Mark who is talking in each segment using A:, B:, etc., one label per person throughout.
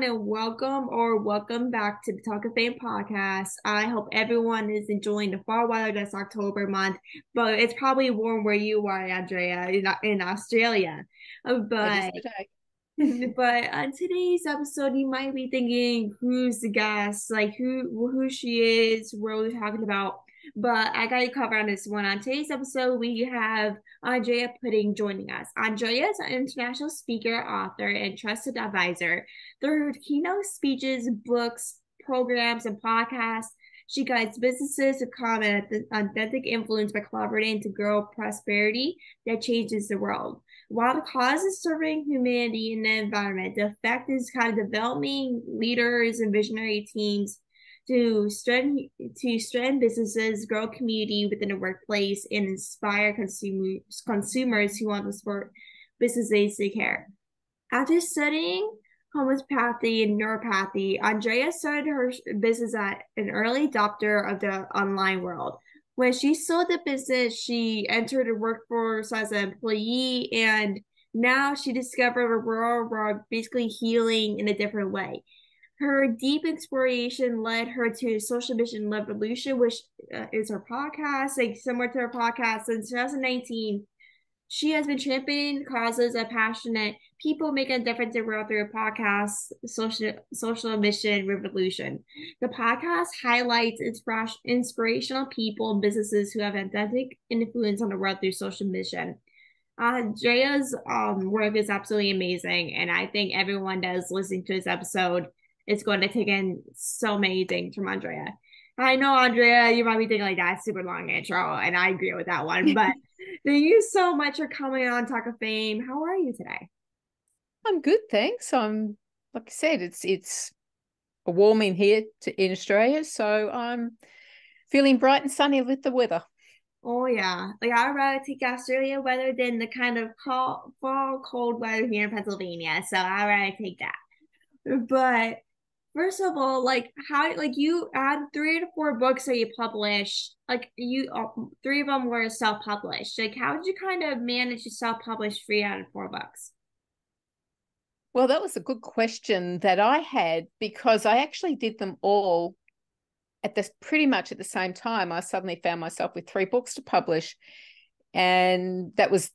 A: everyone, and welcome back to the Talk of Fame podcast. I hope everyone is enjoying the fall weather this October month, but it's probably warm where you are, Andrea, in Australia.
B: It is
A: But
B: today.
A: but on today's episode, you might be thinking, who's the guest? Like who she is, what we're talking about. But I got you covered on this one. On today's episode, we have Andrea Putting joining us. Andrea is an international speaker, author, and trusted advisor. Through her keynote speeches, books, programs, and podcasts, she guides businesses to come at authentic influence by collaborating to grow prosperity that changes the world. While the cause is serving humanity and the environment, the effect is kind of developing leaders and visionary teams to strengthen businesses, grow community within the workplace, and inspire consumers who want to support businesses they care. After studying homeopathy and neuropathy, Andrea started her business at an early adopter of the online world. When she sold the business, she entered the workforce as an employee, and now she discovered a world basically healing in a different way. Her deep exploration led her to Social Mission Revolution, which is her podcast, like similar to her podcast. Since 2019, she has been championing causes of passionate people making a difference in the world through a podcast, Social Mission Revolution. The podcast highlights inspirational people and businesses who have authentic influence on the world through social mission. Drea's work is absolutely amazing, and I think everyone that's listening to this episode is going to take in so many things from Andrea. I know, Andrea, you might be thinking like that's super long intro, and I agree with that one. But thank you so much for coming on Talk of Fame. How are you today?
B: I'm good, thanks. I'm like I said, it's warm in here in Australia, so I'm feeling bright and sunny with the weather.
A: Oh yeah, like I'd rather take Australia weather than the kind of fall cold weather here in Pennsylvania. So I'd rather take that. But first of all, like how like you had 3 to 4 books that you published, like you three of them were self-published. Like how did you kind of manage to self-publish 3 out of 4 books?
B: Well, that was a good question that I had because I actually did them all at this pretty much at the same time. I suddenly found myself with 3 books to publish, and that was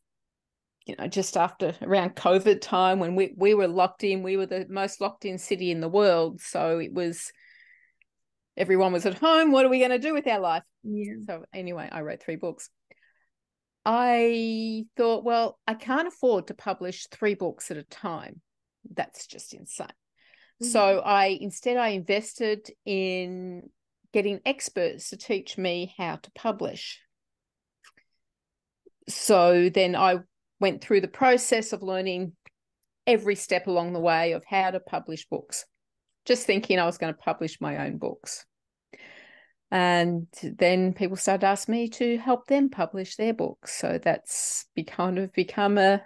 B: just after around COVID time when we were locked in. We were the most locked in city in the world, so it was everyone was at home. What are we going to do with our life?
A: Yeah.
B: So anyway, I wrote 3 books. I thought, well, I can't afford to publish 3 books at a time. That's just insane.
A: Mhm.
B: So I invested in getting experts to teach me how to publish. So then I went through the process of learning every step along the way of how to publish books, just thinking I was going to publish my own books. And then people started asking me to help them publish their books. So that's kind of become a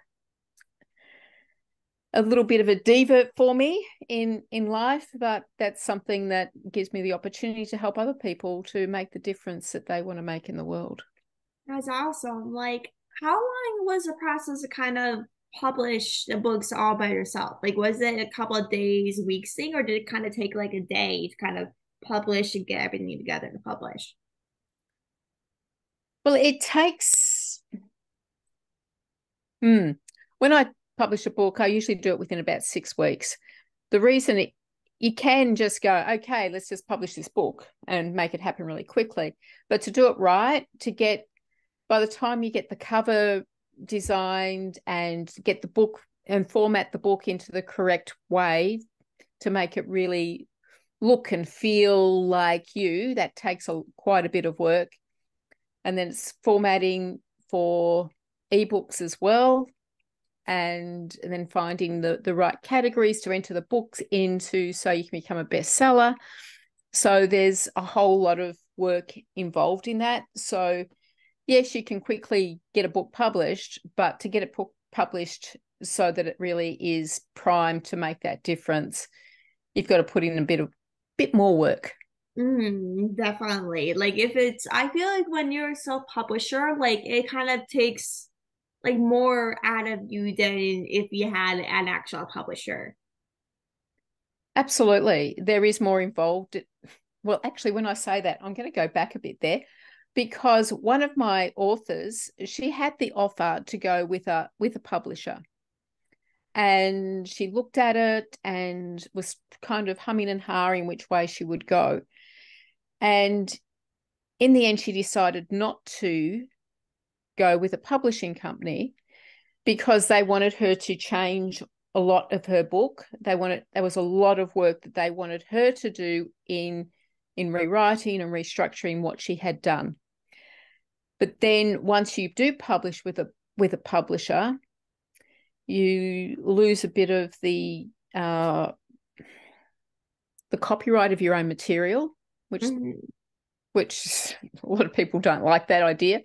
B: little bit of a diva for me in life, but that's something that gives me the opportunity to help other people to make the difference that they want to make in the world.
A: That's awesome. Like, how long was the process to kind of publish the books all by yourself? Like, was it a couple of days, weeks thing, or did it kind of take like a day to kind of publish and get everything together to publish?
B: Well, it takes when I publish a book, I usually do it within about 6 weeks. The reason you can just go, okay, let's just publish this book and make it happen really quickly. But to do it right, by the time you get the cover designed and get the book and format the book into the correct way to make it really look and feel like you, that takes quite a bit of work. And then it's formatting for ebooks as well, and then finding the right categories to enter the books into so you can become a bestseller. So there's a whole lot of work involved in that. So yes, you can quickly get a book published, but to get it published so that it really is primed to make that difference, you've got to put in a bit more work.
A: Definitely. Like if it's, I feel like when you're a self-publisher, like it kind of takes like more out of you than if you had an actual publisher.
B: Absolutely. There is more involved. Well, actually, when I say that, I'm going to go back a bit there, because one of my authors, she had the offer to go with a publisher, and she looked at it and was kind of humming and hawing which way she would go. And in the end, she decided not to go with a publishing company because they wanted her to change a lot of her book. There was a lot of work that they wanted her to do in rewriting and restructuring what she had done. But then once you do publish with a publisher, you lose a bit of the copyright of your own material, which a lot of people don't like that idea.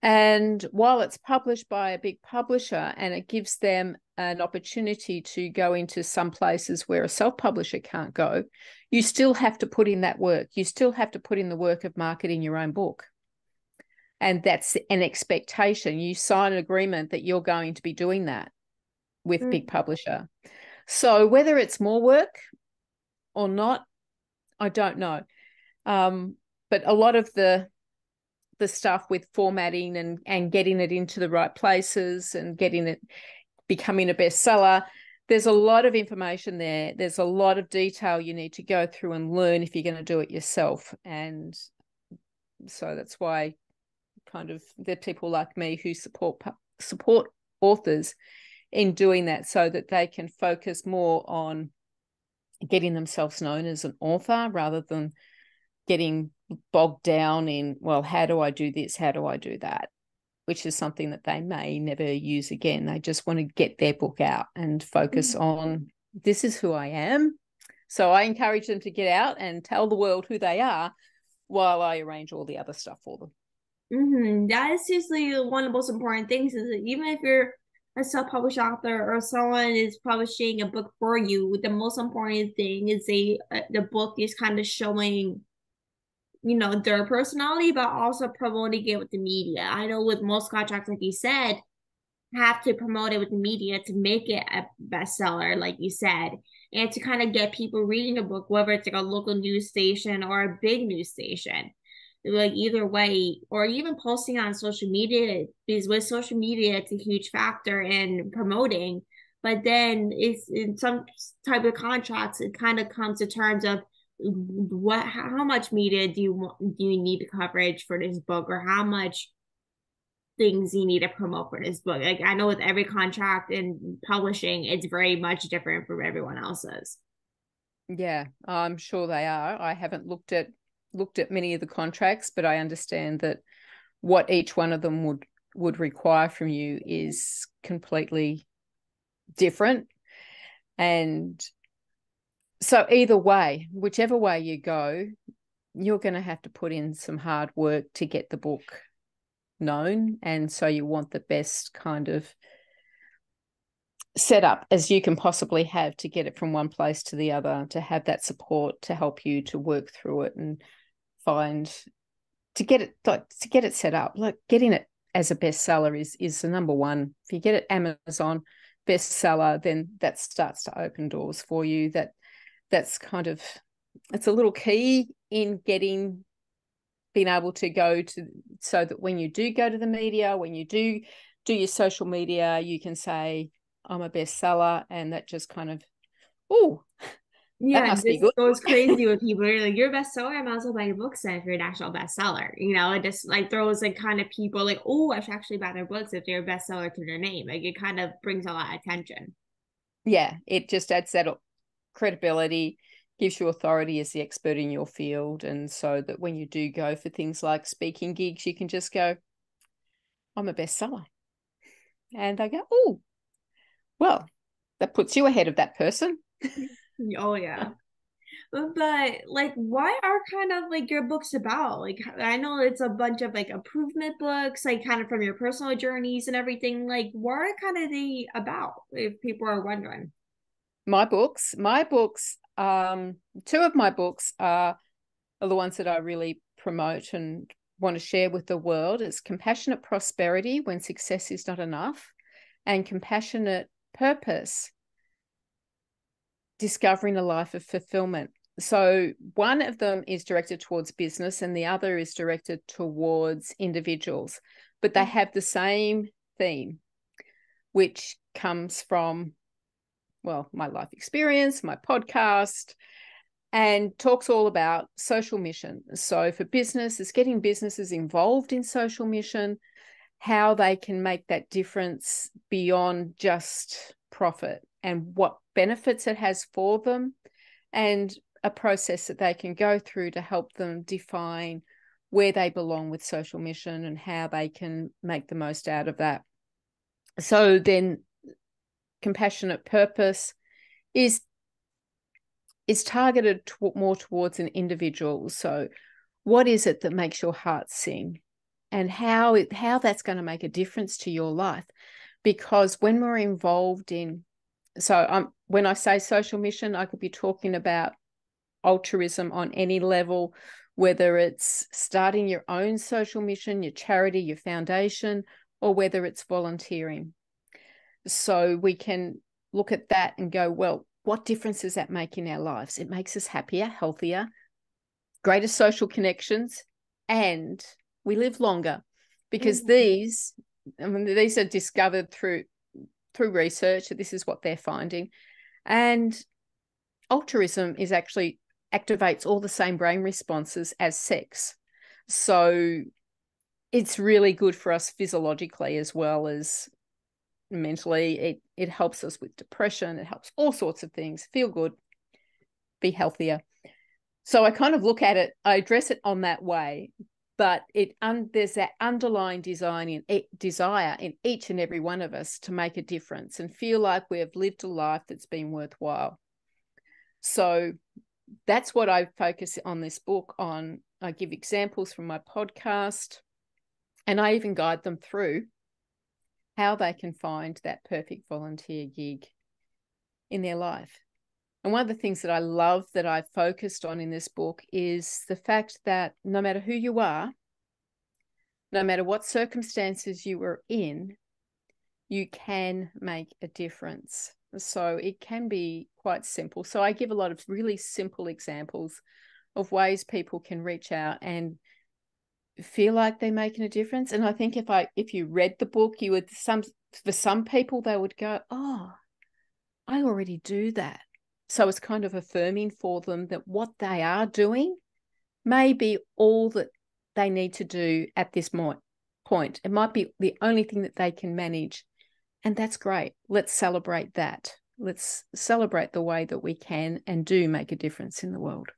B: And while it's published by a big publisher and it gives them an opportunity to go into some places where a self-publisher can't go, you still have to put in that work. You still have to put in the work of marketing your own book. And that's an expectation. You sign an agreement that you're going to be doing that with big publisher. So whether it's more work or not, I don't know. But a lot of the stuff with formatting and getting it into the right places and getting it becoming a bestseller, there's a lot of information there. There's a lot of detail you need to go through and learn if you're going to do it yourself. And so that's why kind of there are people like me who support authors in doing that, so that they can focus more on getting themselves known as an author rather than getting bogged down in, well, how do I do this? How do I do that? Which is something that they may never use again. They just want to get their book out and focus on, this is who I am. So I encourage them to get out and tell the world who they are while I arrange all the other stuff for them.
A: That is seriously one of the most important things, is that even if you're a self-published author or someone is publishing a book for you, the most important thing is the book is kind of showing, their personality, but also promoting it with the media. I know with most contracts, like you said, have to promote it with the media to make it a bestseller, like you said, and to kind of get people reading a book, whether it's like a local news station or a big news station. Like either way, or even posting on social media, because with social media, it's a huge factor in promoting. But then it's in some type of contracts, it kind of comes to terms of how much media do you need coverage for this book, or how much things you need to promote for this book. Like I know with every contract in publishing, it's very much different from everyone else's.
B: Yeah, I'm sure they are. I haven't looked at many of the contracts, but I understand that what each one of them would require from you is completely different. And so either way, whichever way you go, you're going to have to put in some hard work to get the book known. And so you want the best kind of setup as you can possibly have to get it from one place to the other, to have that support to help you to work through it and to get it set up. Like getting it as a bestseller is the number one. If you get it Amazon bestseller, then that starts to open doors for you. That's kind of, it's a little key in being able to go to, so that when you do go to the media, when you do your social media, you can say, I'm a bestseller, and that just kind of, that must be good.
A: This goes crazy with people. You're like, you're a bestseller. I might as well buy your books then if you're an actual bestseller. It just like throws like kind of people like, oh, I should actually buy their books if they're a bestseller to their name. Like it kind of brings a lot of attention.
B: Yeah, it just adds that credibility, gives you authority as the expert in your field. And so that when you do go for things like speaking gigs, you can just go, I'm a bestseller. And they go, oh, well, that puts you ahead of that person.
A: Oh yeah. But like what are kind of like your books about? Like I know it's a bunch of like improvement books, like kind of from your personal journeys and everything. Like what are kind of they about, if people are wondering?
B: My books, two of my books are the ones that I really promote and want to share with the world. It's Compassionate Prosperity When Success Is Not Enough, and Compassionate Purpose discovering a life of fulfillment. So one of them is directed towards business and the other is directed towards individuals, but they have the same theme, which comes from, well, my life experience, my podcast, and talks all about social mission. So for business, it's getting businesses involved in social mission, how they can make that difference beyond just profit and what benefits it has for them, and a process that they can go through to help them define where they belong with social mission and how they can make the most out of that. So then compassionate purpose is targeted more towards an individual. So what is it that makes your heart sing, and how that's going to make a difference to your life? Because when we're involved in, when I say social mission, I could be talking about altruism on any level, whether it's starting your own social mission, your charity, your foundation, or whether it's volunteering. So we can look at that and go, well, what difference does that make in our lives? It makes us happier, healthier, greater social connections, and we live longer, because these are discovered through research. This is what they're finding. And altruism is actually activates all the same brain responses as sex. So it's really good for us physiologically as well as mentally. It helps us with depression. It helps all sorts of things. Feel good, be healthier. So I kind of look at it, I address it on that way, but there's that underlying desire in each and every one of us to make a difference and feel like we have lived a life that's been worthwhile. So that's what I focus on this book on. I give examples from my podcast, and I even guide them through how they can find that perfect volunteer gig in their life. And one of the things that I love that I've focused on in this book is the fact that no matter who you are, no matter what circumstances you are in, you can make a difference. So it can be quite simple. So I give a lot of really simple examples of ways people can reach out and feel like they're making a difference. And I think if you read the book, you would for some people they would go, oh, I already do that. So it's kind of affirming for them that what they are doing may be all that they need to do at this point. It might be the only thing that they can manage. And that's great. Let's celebrate that. Let's celebrate the way that we can and do make a difference in the world.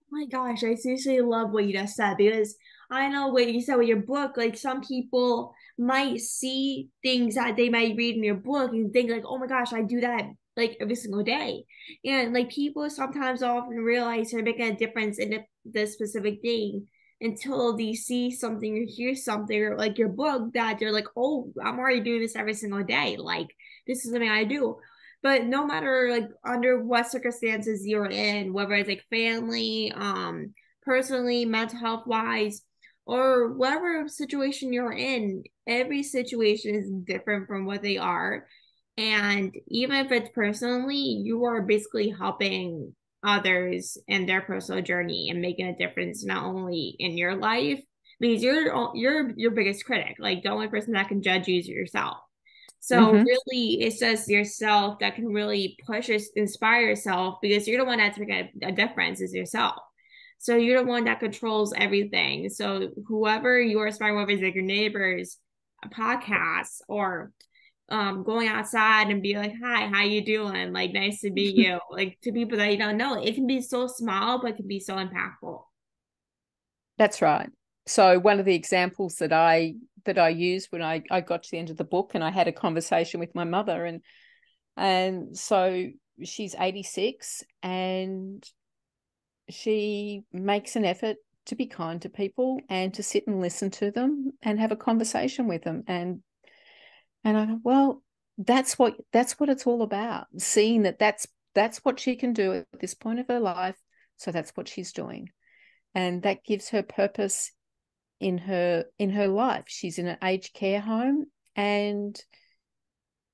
A: Oh my gosh, I seriously love what you just said, because I know what you said with your book. Like, some people might see things that they might read in your book and think like, oh my gosh, I do that like every single day. And like, people sometimes often realize they're making a difference in the specific thing until they see something or hear something, or like your book, that they're like, oh, I'm already doing this every single day. Like, this is something I do. But no matter like under what circumstances you're in, whether it's like family, personally, mental health wise, or whatever situation you're in, every situation is different from what they are. And even if it's personally, you are basically helping others in their personal journey and making a difference not only in your life, because you're your biggest critic. Like, the only person that can judge you is yourself. So
B: Mm-hmm.
A: really, it's just yourself that can really inspire yourself, because you're the one that's making a difference is yourself. So you're the one that controls everything. So whoever you are inspiring, whether it's like your neighbors, a podcast, or going outside and be like, hi, how you doing? Like, nice to meet you. Like, to people that you don't know, it can be so small, but it can be so impactful.
B: That's right. So one of the examples that I used when I got to the end of the book, and I had a conversation with my mother, and so she's 86 and she makes an effort to be kind to people and to sit and listen to them and have a conversation with them. And I go, well, that's what it's all about. Seeing that that's what she can do at this point of her life. So that's what she's doing. And that gives her purpose in her life. She's in an aged care home, and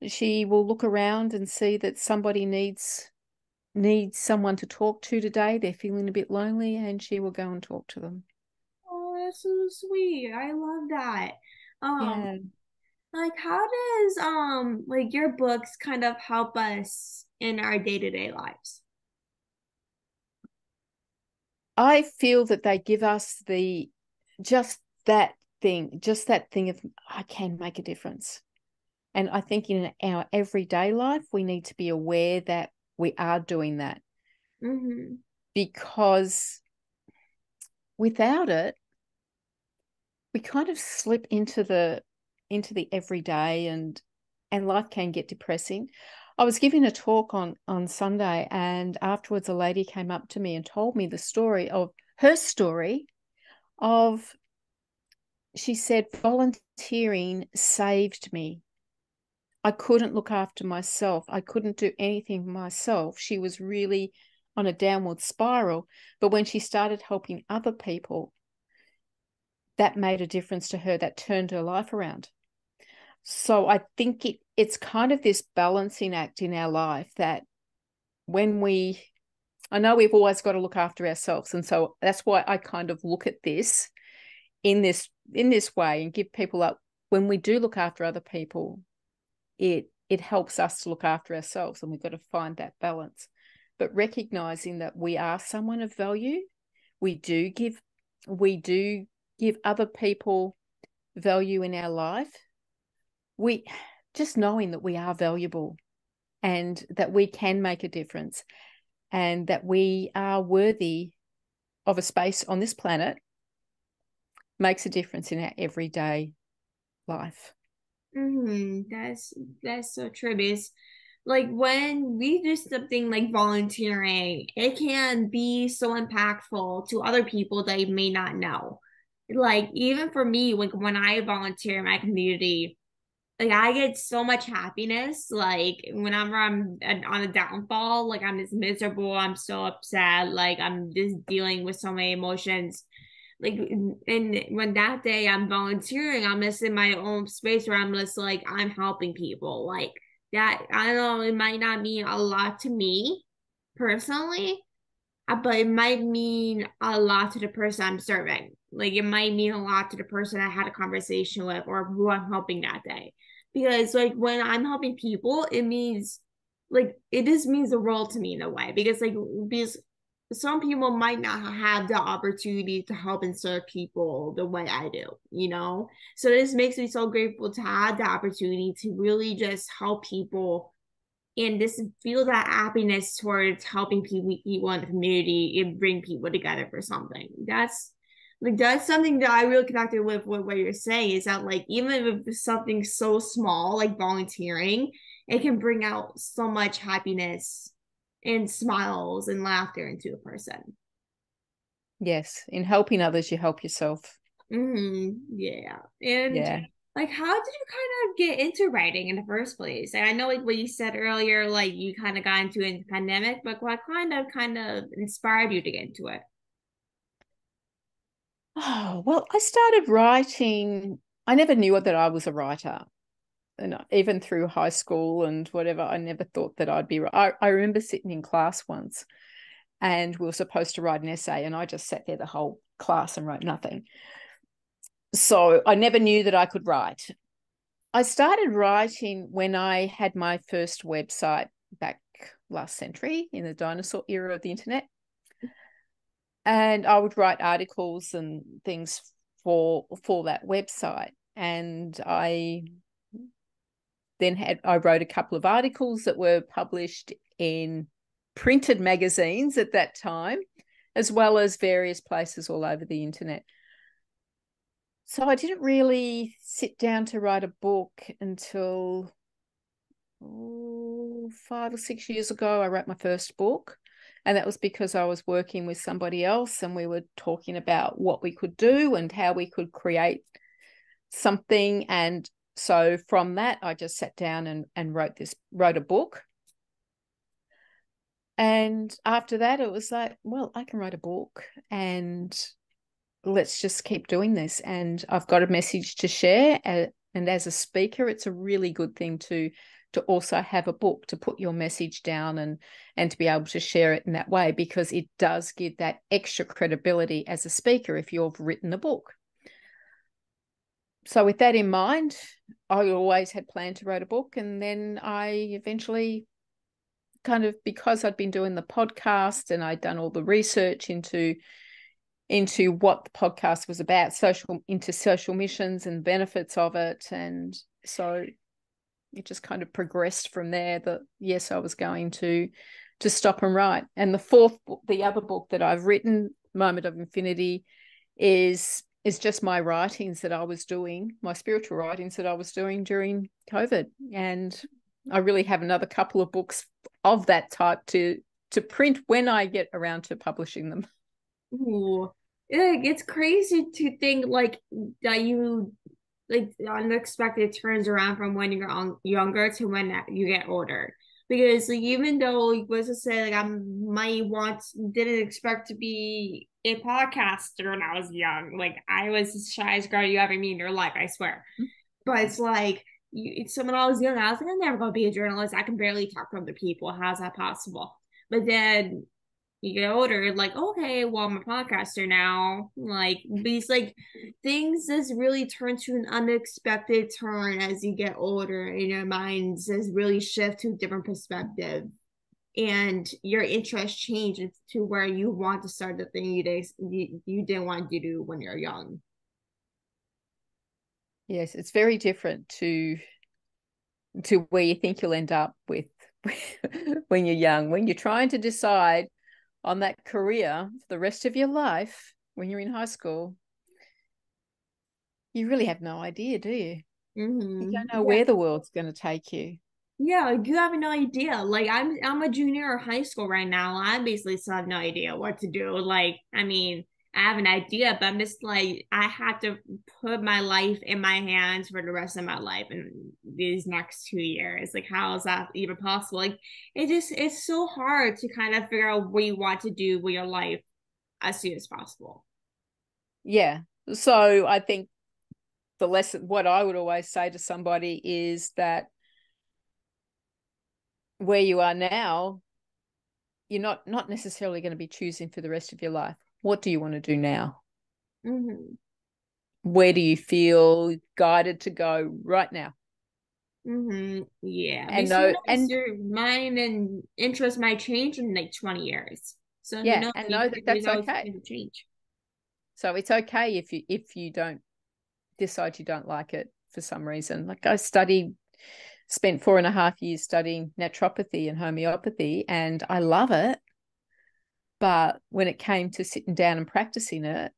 B: she will look around and see that somebody needs needs someone to talk to today, they're feeling a bit lonely, and she will go and talk to them.
A: Oh, that's so sweet. I love that. Um,
B: Yeah.
A: like how does like your books kind of help us in our day-to-day lives?
B: I feel that they give us just just that thing of, I can make a difference. And I think in our everyday life, we need to be aware that we are doing that,
A: Mm-hmm.
B: because without it, we kind of slip into the everyday, and life can get depressing. I was giving a talk on Sunday, and afterwards a lady came up to me and told me the story of her story of, she said, volunteering saved me. I couldn't look after myself. I couldn't do anything for myself. She was really on a downward spiral. But when she started helping other people, that made a difference to her. That turned her life around. So I think it's kind of this balancing act in our life that I know we've always got to look after ourselves. And so that's why I kind of look at this in this way and give people up. When we do look after other people, it helps us to look after ourselves, and we've got to find that balance. But recognizing that we are someone of value, we do give we do give other people value in our life. We just knowing that we are valuable, and that we can make a difference, and that we are worthy of a space on this planet, makes a difference in our everyday life.
A: Mm-hmm. That's so true. Because like when we do something like volunteering, it can be so impactful to other people that you may not know. Like even for me, when I volunteer in my community, like I get so much happiness. Like whenever on a downfall, like I'm just miserable, I'm so upset, like I'm just dealing with so many emotions. Like and when that day I'm volunteering, I'm just in my own space where I'm just like I'm helping people. Like that, I don't know, it might not mean a lot to me personally, but it might mean a lot to the person I'm serving. Like it might mean a lot to the person I had a conversation with or who I'm helping that day. Because like when I'm helping people, it means like it just means the world to me in a way. Because some people might not have the opportunity to help and serve people the way I do, you know? So this makes me so grateful to have the opportunity to really just help people and just feel that happiness towards helping people in the community and bring people together for something. That's something that I really connected with what you're saying is that like even if it's something so small like volunteering, it can bring out so much happiness and smiles and laughter into a person.
B: Yes, in helping others, you help yourself.
A: Yeah. And
B: Yeah.
A: like, how did you kind of get into writing in the first place? And I know, like what you said earlier, like you kind of got into it in the pandemic, but what kind of inspired you to get into it?
B: Oh, well, I started writing. I never knew that I was a writer. And even through high school and whatever, I never thought that I'd be. I remember sitting in class once, and we were supposed to write an essay, and I just sat there the whole class and wrote nothing. So I never knew that I could write. I started writing when I had my first website back last century in the dinosaur era of the internet. And I would write articles and things for that website. And I wrote a couple of articles that were published in printed magazines at that time, as well as various places all over the internet. So I didn't really sit down to write a book until 5 or 6 years ago. I wrote my first book, and that was because I was working with somebody else, and we were talking about what we could do and how we could create something. And so from that, I just sat down and wrote a book. And after that, it was like, well, I can write a book, and let's just keep doing this. And I've got a message to share, and And as a speaker, it's a really good thing to also have a book, to put your message down and to be able to share it in that way, because it does give that extra credibility as a speaker if you've written a book. So with that in mind, I always had planned to write a book, and then I eventually kind of, because I'd been doing the podcast and I'd done all the research into what the podcast was about, social missions and benefits of it. And so it just kind of progressed from there, that yes, I was going to stop and write. And the other book that I've written, Moment of Infinity, is just my writings that I was doing, my spiritual writings that I was doing during COVID. And I really have another couple of books of that type to print when I get around to publishing them.
A: Ooh. It's crazy to think like that you like unexpected turns around from when you're younger to when you get older. Because like, even though like, was to say like I might once didn't expect to be a podcaster when I was young. Like I was the shyest girl you ever meet in your life, I swear. But it's like when I was young, I was like, I'm never gonna be a journalist. I can barely talk to other people. How's that possible? But then you get older, like, okay, well, I'm a podcaster now. Like these like things just really turn to an unexpected turn as you get older and your minds just really shift to a different perspective. And your interest changes to where you want to start the thing you didn't want to do when you're young.
B: Yes, it's very different to where you think you'll end up with when you're young. When you're trying to decide on that career for the rest of your life, when you're in high school, you really have no idea, do you? You
A: Mm-hmm.
B: don't know
A: Yeah.
B: where the world's going to take you.
A: Yeah, you have no idea. Like I'm a junior in high school right now. I basically still have no idea what to do. Like, I mean, I have an idea, but I'm just like I have to put my life in my hands for the rest of my life in these next 2 years. Like, how is that even possible? Like, it's so hard to kind of figure out what you want to do with your life as soon as possible.
B: Yeah. So I think the lesson, what I would always say to somebody is that where you are now, you're not necessarily going to be choosing for the rest of your life. What do you want to do now?
A: Mm-hmm.
B: Where do you feel guided to go right now?
A: Mm-hmm. Yeah.
B: And
A: Because who
B: know,
A: knows,
B: and
A: your mind and interest might change in like 20 years. So who
B: yeah,
A: knows?
B: and
A: You
B: know that
A: never
B: that's
A: know it's
B: okay.
A: going to change.
B: So it's okay if you don't decide you don't like it for some reason. Like I spent 4.5 years studying naturopathy and homeopathy, and I love it. But when it came to sitting down and practicing it,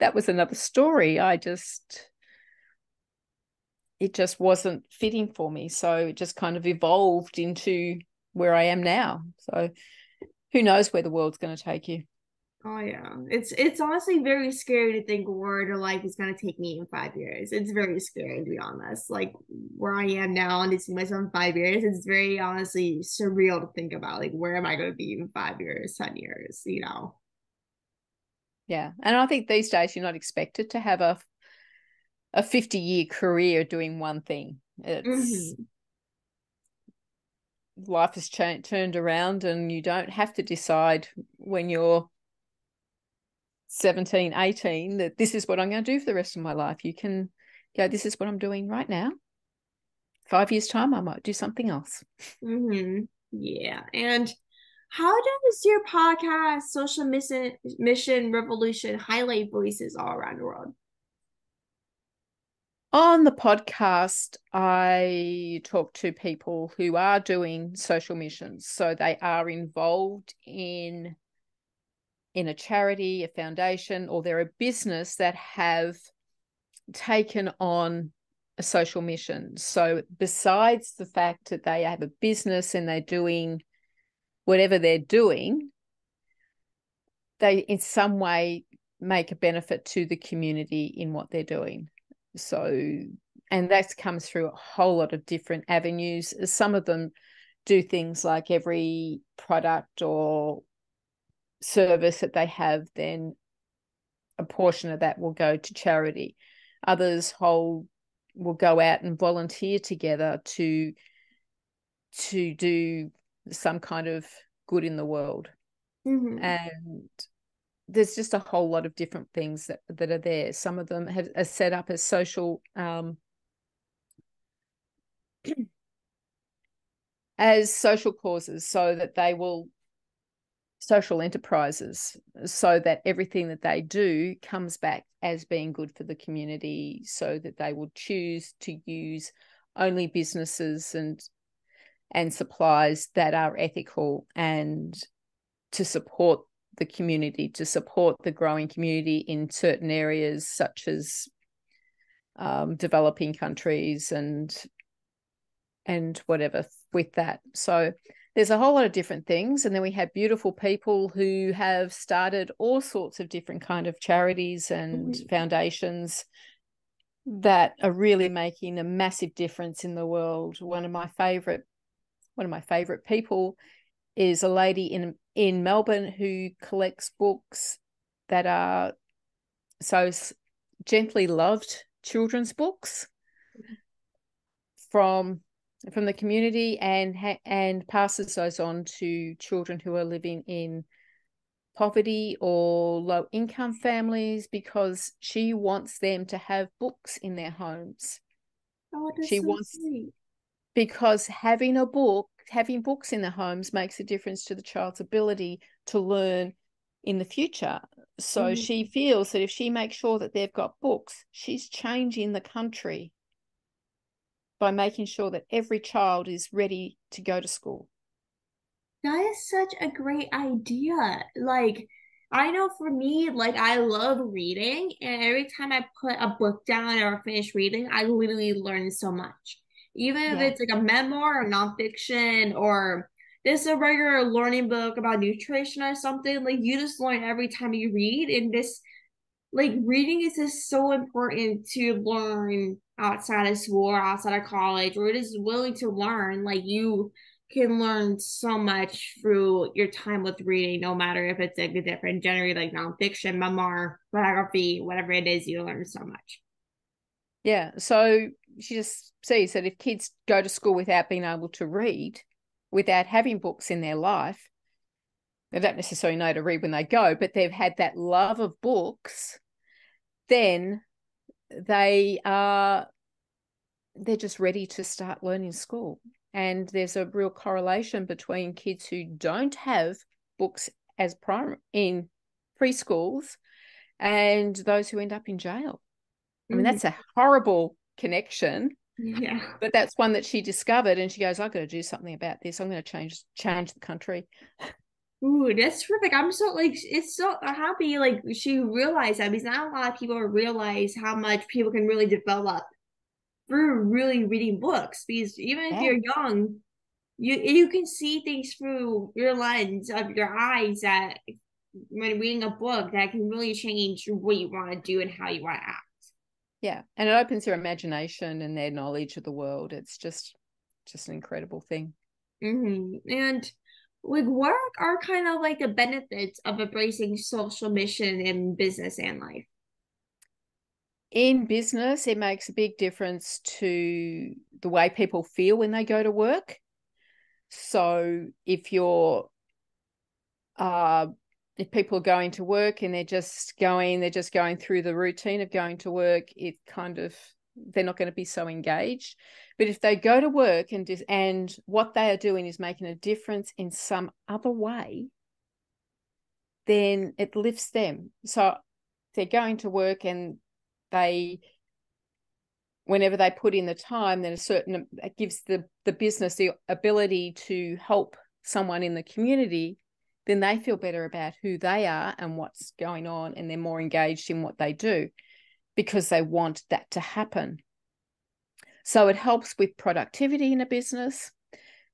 B: that was another story. It just wasn't fitting for me. So it just kind of evolved into where I am now. So who knows where the world's going to take you?
A: Oh yeah. It's honestly very scary to think where the life is gonna take me in 5 years. It's very scary to be honest. Like where I am now and to see myself in 5 years, it's very honestly surreal to think about. Like where am I gonna be in 5 years, 10 years, you know?
B: Yeah. And I think these days you're not expected to have a 50-year career doing one thing. It's
A: Mm-hmm.
B: life has turned around, and you don't have to decide when you're 17, 18 that this is what I'm going to do for the rest of my life. You can go, this is what I'm doing right now. 5 years time, I might do something else.
A: Mm-hmm. Yeah. And how does your podcast, Social Mission Revolution, highlight voices all around the world?
B: On the podcast, I talk to people who are doing social missions. So they are involved in a charity, a foundation, or they're a business that have taken on a social mission. So besides the fact that they have a business and they're doing whatever they're doing, they in some way make a benefit to the community in what they're doing. So, and that comes through a whole lot of different avenues. Some of them do things like every product or service that they have, then a portion of that will go to charity. Others hold will go out and volunteer together to do some kind of good in the world.
A: Mm-hmm.
B: And there's just a whole lot of different things that are there. Some of them are set up as social as social causes, so that they will social enterprises, so that everything that they do comes back as being good for the community, so that they will choose to use only businesses and supplies that are ethical, and to support the community, to support the growing community in certain areas, such as developing countries and whatever with that. So there's a whole lot of different things. And then we have beautiful people who have started all sorts of different kind of charities and
A: Mm-hmm.
B: foundations that are really making a massive difference in the world. One of my favorite people is a lady in Melbourne who collects books that are so gently loved children's books from the community, and passes those on to children who are living in poverty or low income families, because she wants them to have books in their homes.
A: Oh, that's
B: She
A: so
B: wants
A: sweet.
B: Because having books in their homes makes a difference to the child's ability to learn in the future. So
A: Mm-hmm.
B: she feels that if she makes sure that they've got books, she's changing the country by making sure that every child is ready to go to school.
A: That is such a great idea. Like, I know for me, like, I love reading, and every time I put a book down or finish reading, I literally learn so much. Even if
B: Yeah.
A: it's like a memoir or nonfiction or just a regular learning book about nutrition or something, like, you just learn every time you read. And this, like, reading is just so important to learn outside of school or outside of college, or just willing to learn. Like, you can learn so much through your time with reading, no matter if it's like a different genre, like nonfiction, memoir, biography, whatever it is, you learn so much.
B: Yeah. So she just sees that if kids go to school without being able to read, without having books in their life, they don't necessarily know to read when they go, but they've had that love of books, then they're just ready to start learning school. And there's a real correlation between kids who don't have books as in preschools and those who end up in jail. I mean,
A: Mhm.
B: that's a horrible connection,
A: Yeah.
B: but that's one that she discovered, and she goes, I've got to do something about this. I'm going to change the country.
A: Ooh, that's terrific. I'm so like it's so happy like she realized that because not a lot of people realize how much people can really develop through really reading books. Because even if
B: Yeah.
A: you're young, you can see things through your lens of your eyes that when reading a book that can really change what you want to do and how you want to act.
B: Yeah. And it opens their imagination and their knowledge of the world. It's just an incredible thing.
A: And like what are kind of like the benefits of embracing social mission in business and life?
B: In business, it makes a big difference to the way people feel when they go to work. So uh, if people are going to work and they're just going through the routine of going to work, they're not going to be so engaged. But if they go to work and what they are doing is making a difference in some other way, then it lifts them. So they're going to work and whenever they put in the time, then it gives the business the ability to help someone in the community, then they feel better about who they are and what's going on, and they're more engaged in what they do because they want that to happen. So it helps with productivity in a business.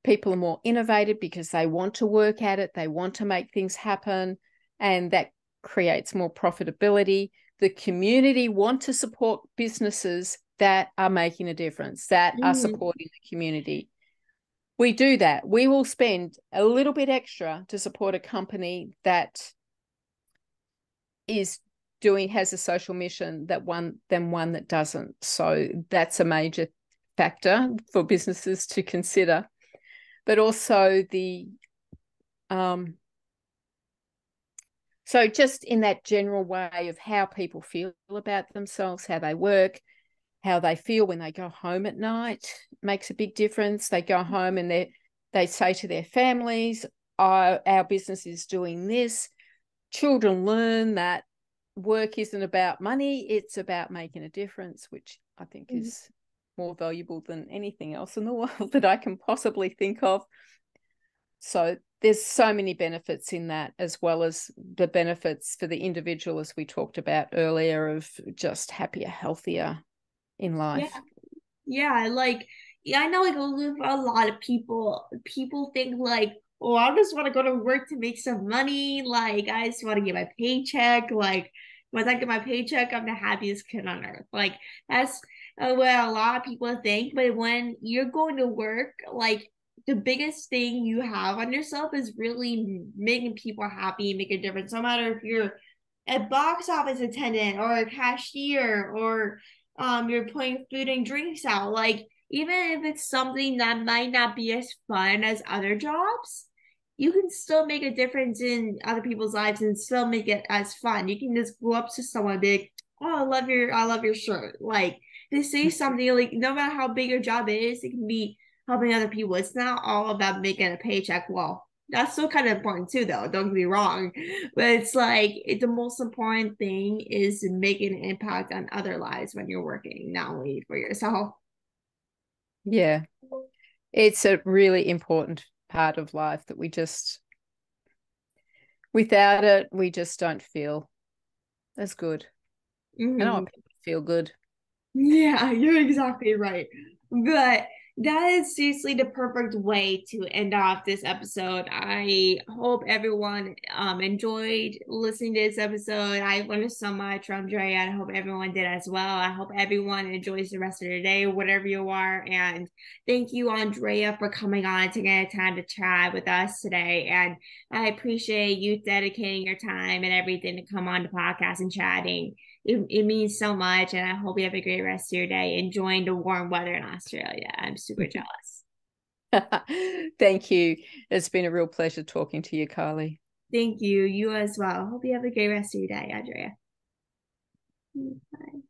B: People are more innovative because they want to work at it, they want to make things happen, and that creates more profitability. The community want to support businesses that are making a difference, that are
A: Mhm.
B: supporting the community. We do that. We will spend a little bit extra to support a company that is has a social mission than one that doesn't. So that's a major factor for businesses to consider. But also so just in that general way of how people feel about themselves, how they work, how they feel when they go home at night makes a big difference. They go home and they say to their families, our business is doing this. Children learn that work isn't about money, it's about making a difference, which I think is more valuable than anything else in the world that I can possibly think of. So there's so many benefits in that, as well as the benefits for the individual, as we talked about earlier, of just happier, healthier in life.
A: Yeah, like yeah, I know like a lot of people think like, oh, I just want to go to work to make some money. Like I just want to get my paycheck. Like once I get my paycheck, I'm the happiest kid on earth. Like that's what a lot of people think. But when you're going to work, like the biggest thing you have on yourself is really making people happy, make a difference. No matter if you're a box office attendant or a cashier or you're putting food and drinks out. Like even if it's something that might not be as fun as other jobs, you can still make a difference in other people's lives and still make it as fun. You can just go up to someone and be like, oh, I love your shirt. Like they say something like no matter how big your job is, it can be helping other people. It's not all about making a paycheck. Well, that's still kind of important too, though. Don't get me wrong, but it's like the most important thing is making an impact on other lives when you're working, not only for yourself.
B: Yeah, it's a really important part of life that without it, we just don't feel as good. And I
A: Mm-hmm.
B: want people to feel good.
A: Yeah, you're exactly right. But that is seriously the perfect way to end off this episode. I hope everyone enjoyed listening to this episode. I learned so much from Drea, and I hope everyone did as well. I hope everyone enjoys the rest of their day, whatever you are. And thank you, Andrea, for coming on and taking the time to chat with us today. And I appreciate you dedicating your time and everything to come on the podcast and chatting. It means so much, and I hope you have a great rest of your day enjoying the warm weather in Australia. I'm super jealous.
B: Thank you. It's been a real pleasure talking to you, Carly.
A: Thank you. You as well. Hope you have a great rest of your day, Andrea. Bye.